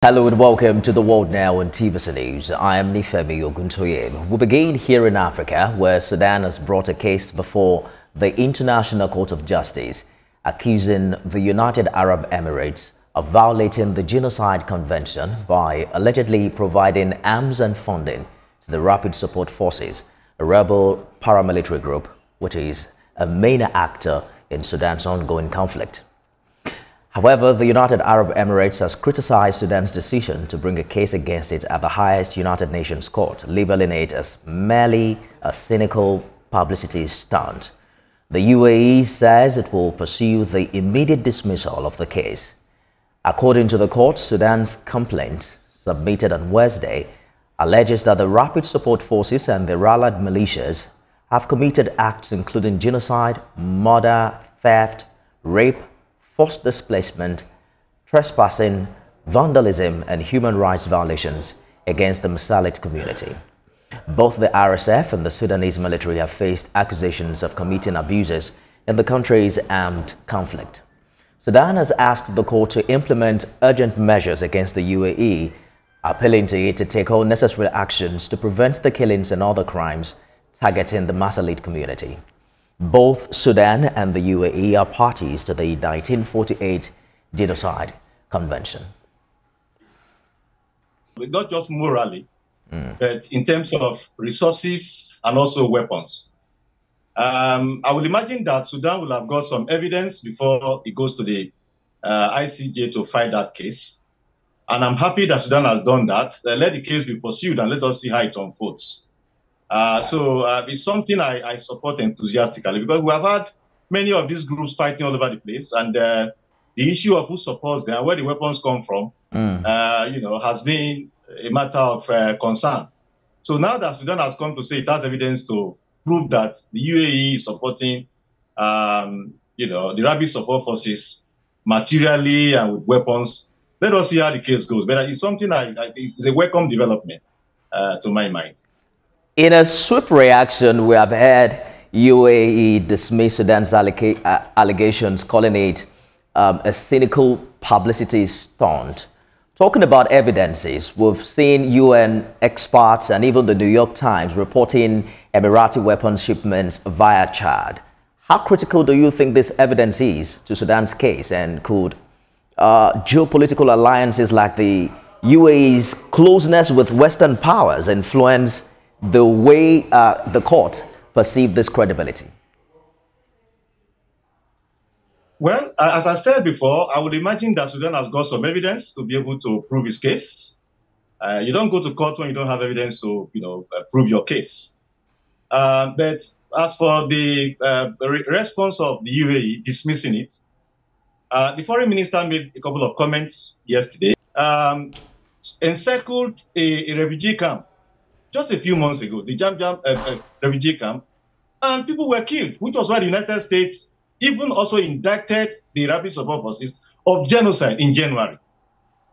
Hello and welcome to The World Now on TVC News. I am Nifemi Oguntoye. We begin here in Africa, where Sudan has brought a case before the International Court of Justice, accusing the United Arab Emirates of violating the Genocide Convention by allegedly providing arms and funding to the Rapid Support Forces, a rebel paramilitary group, which is a main actor in Sudan's ongoing conflict. However, the United Arab Emirates has criticized Sudan's decision to bring a case against it at the highest United Nations court, labeling it as merely a cynical publicity stunt. The UAE says it will pursue the immediate dismissal of the case. According to the court, Sudan's complaint, submitted on Wednesday, alleges that the Rapid Support Forces and the rallied militias have committed acts including genocide, murder, theft, rape, forced displacement, trespassing, vandalism, and human rights violations against the Masalit community. Both the RSF and the Sudanese military have faced accusations of committing abuses in the country's armed conflict. Sudan has asked the court to implement urgent measures against the UAE, appealing to it to take all necessary actions to prevent the killings and other crimes targeting the Masalit community. Both Sudan and the UAE are parties to the 1948 Genocide Convention. Not just morally, but in terms of resources and also weapons. I would imagine that Sudan will have got some evidence before it goes to the ICJ to fight that case. And I'm happy that Sudan has done that. Let the case be pursued and let us see how it unfolds. It's something I support enthusiastically, because we have had many of these groups fighting all over the place, and the issue of who supports them, where the weapons come from, has been a matter of concern. So now that Sudan has come to say it has evidence to prove that the UAE is supporting, the Rapid Support Forces materially and with weapons, let us see how the case goes. But it's something it's a welcome development to my mind. In a swift reaction, we have heard UAE dismiss Sudan's allegations, calling it a cynical publicity stunt. Talking about evidences, we've seen UN experts and even the New York Times reporting Emirati weapons shipments via Chad. How critical do you think this evidence is to Sudan's case, and could geopolitical alliances like the UAE's closeness with Western powers influence the way the court perceived this credibility? Well, as I said before, I would imagine that Sudan has got some evidence to be able to prove his case. You don't go to court when you don't have evidence to, prove your case. But as for the response of the UAE dismissing it, the foreign minister made a couple of comments yesterday. Encircled a refugee camp just a few months ago, the Jam refugee camp, and people were killed, which was why the United States even also indicted the Rapid Support Forces of genocide in January.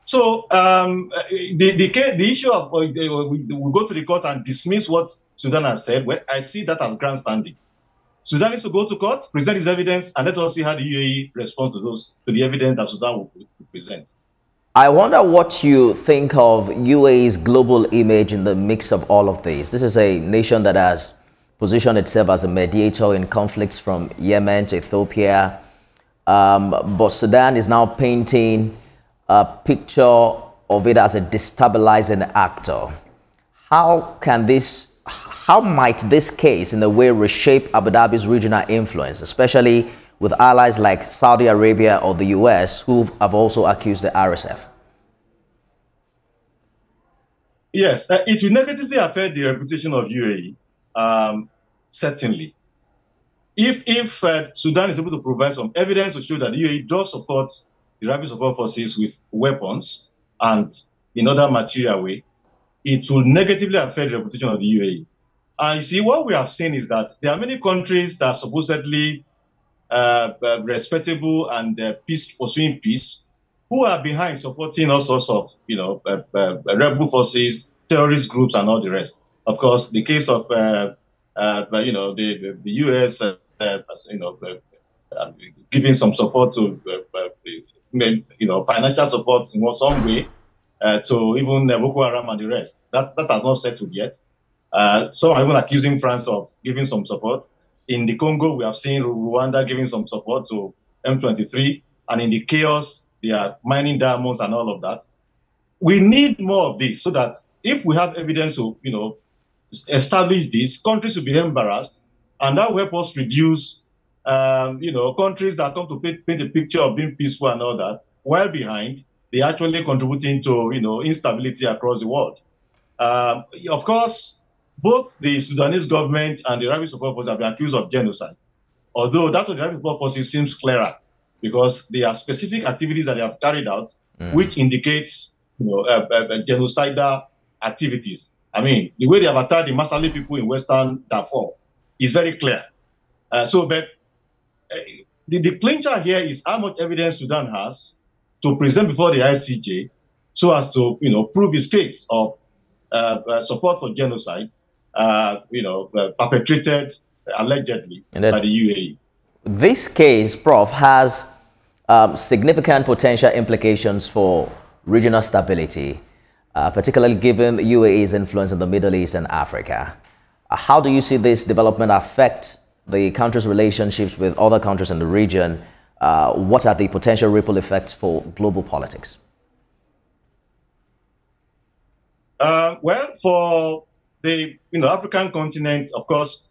So the issue of we go to the court and dismiss what Sudan has said, well, I see that as grandstanding. Sudan needs to go to court, present his evidence, and let us see how the UAE responds to the evidence that Sudan will present. I wonder what you think of UAE's global image in the mix of all of this. This is a nation that has positioned itself as a mediator in conflicts from Yemen to Ethiopia. But Sudan is now painting a picture of it as a destabilizing actor. How might this case in a way reshape Abu Dhabi's regional influence, especially with allies like Saudi Arabia or the US, who have also accused the RSF? Yes, it will negatively affect the reputation of UAE, certainly. If Sudan is able to provide some evidence to show that the UAE does support the Rapid Support Forces with weapons and in other material way, it will negatively affect the reputation of the UAE. And you see, what we have seen is that there are many countries that are supposedly respectable and pursuing peace, who are behind supporting all sorts of, rebel forces, terrorist groups, and all the rest. Of course, the case of, the U.S., giving some support to, financial support in some way to even Boko Haram and the rest. That has not settled yet. Some are even accusing France of giving some support. In the Congo, we have seen Rwanda giving some support to M23, and in the chaos, they are mining diamonds and all of that. We need more of this so that if we have evidence to, establish this, countries will be embarrassed, and that will help us reduce, countries that come to paint a picture of being peaceful and all that, while behind, they're actually contributing to, instability across the world. Of course, both the Sudanese government and the Rapid Support Forces have been accused of genocide, although that of the Rapid Support Forces seems clearer because there are specific activities that they have carried out, which indicates, genocidal activities. I mean, the way they have attacked the Masterly people in Western Darfur is very clear. But the clincher here is how much evidence Sudan has to present before the ICJ so as to, prove its case of support for genocide, perpetrated allegedly by the UAE. This case, Prof, has significant potential implications for regional stability, particularly given UAE's influence in the Middle East and Africa. How do you see this development affect the country's relationships with other countries in the region? What are the potential ripple effects for global politics? Well, for the African continent, of course,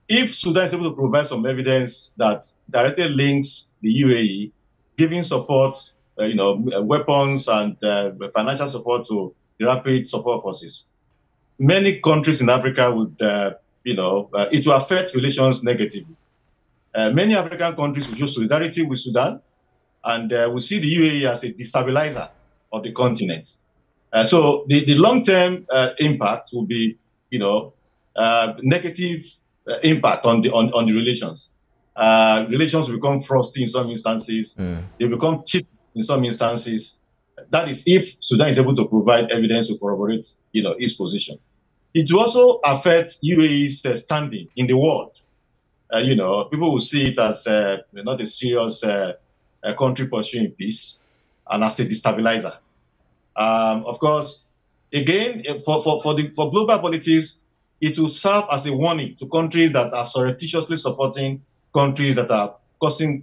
if Sudan is able to provide some evidence that directly links the UAE, giving support, weapons and financial support to the Rapid Support Forces, many countries in Africa would, it will affect relations negatively. Many African countries will show solidarity with Sudan, and will see the UAE as a destabilizer of the continent. So the long-term impact will be, negative impact on the relations. Relations will become frosty in some instances. They become cheap in some instances. That is if Sudan is able to provide evidence to corroborate, its position. It will also affect UAE's standing in the world. People will see it as not a serious country pursuing peace and as a destabilizer. Of course, again, for global politics, it will serve as a warning to countries that are surreptitiously supporting countries that are causing,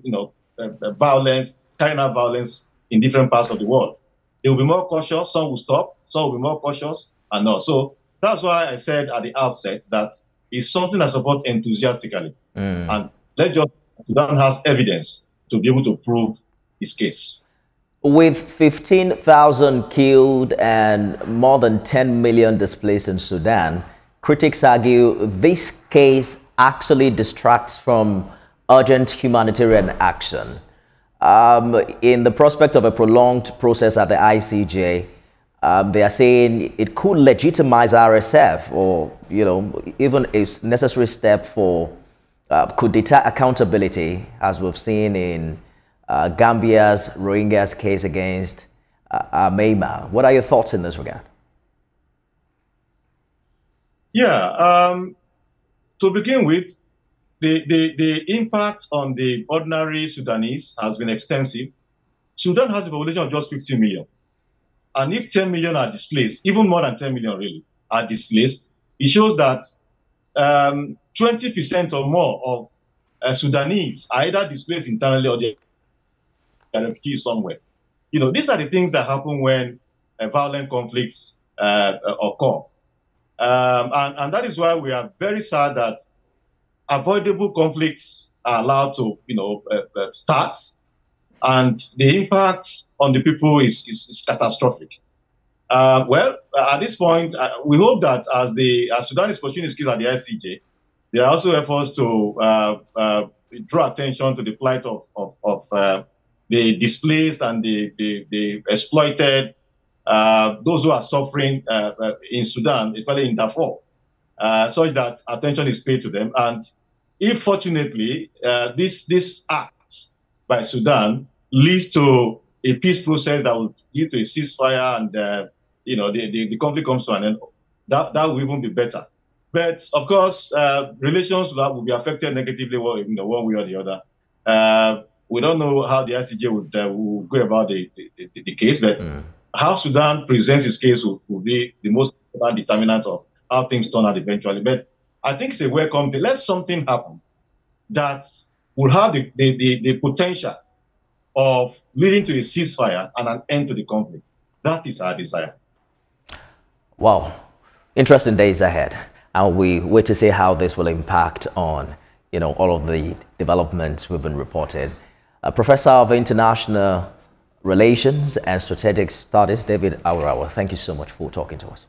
violence, carrying out violence in different parts of the world. They will be more cautious. Some will stop. Some will be more cautious, and not. So that's why I said at the outset that it's something I support enthusiastically. And Sudan has evidence to be able to prove his case. With 15,000 killed and more than 10 million displaced in Sudan, critics argue this case actually distracts from urgent humanitarian action. In the prospect of a prolonged process at the ICJ, they are saying it could legitimize RSF, or even a necessary step for could deter accountability, as we've seen in Gambia's Rohingyas case against Myanmar. What are your thoughts in this regard? Yeah, to begin with, the impact on the ordinary Sudanese has been extensive. Sudan has a population of just 50 million. And if 10 million are displaced, even more than 10 million really are displaced, it shows that 20% or more of Sudanese are either displaced internally or they are refugees somewhere. These are the things that happen when violent conflicts occur. And that is why we are very sad that avoidable conflicts are allowed to, start, and the impact on the people is catastrophic. Well, at this point, we hope that as Sudan is pursuing its case at the ICJ, there are also efforts to draw attention to the plight of the displaced and the exploited, those who are suffering in Sudan, especially in Darfur, such that attention is paid to them. And if fortunately this act by Sudan leads to a peace process that will lead to a ceasefire and the conflict comes to an end, that will even be better. But of course, relations will be affected negatively one way or the other. We don't know how the ICJ would go about the case, but how Sudan presents its case will be the most important determinant of how things turn out eventually. But I think it's a welcome thing. Let something happen that will have the potential of leading to a ceasefire and an end to the conflict. That is our desire. Wow, interesting days ahead. And we wait to see how this will impact on, all of the developments we've been reported. Professor of International Relations and Strategic Studies, David Awarawa, thank you so much for talking to us.